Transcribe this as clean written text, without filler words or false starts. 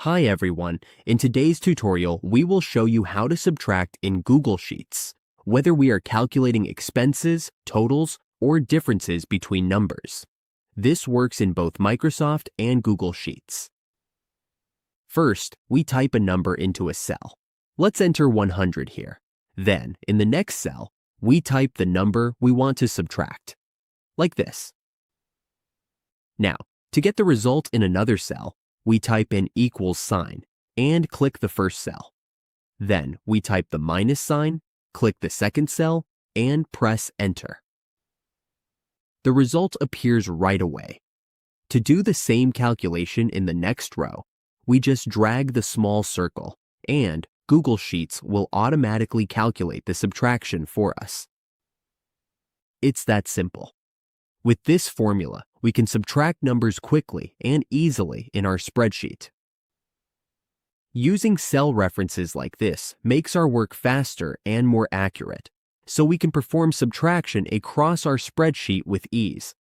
Hi everyone, in today's tutorial we will show you how to subtract in Google Sheets, whether we are calculating expenses, totals, or differences between numbers. This works in both Microsoft and Google Sheets. First, we type a number into a cell. Let's enter 100 here. Then, in the next cell, we type the number we want to subtract, like this. Now, to get the result in another cell, we type in equals sign and click the first cell. Then we type the minus sign, click the second cell, and press enter. The result appears right away. To do the same calculation in the next row, we just drag the small circle, and Google Sheets will automatically calculate the subtraction for us. It's that simple. With this formula, we can subtract numbers quickly and easily in our spreadsheet. Using cell references like this makes our work faster and more accurate, so we can perform subtraction across our spreadsheet with ease.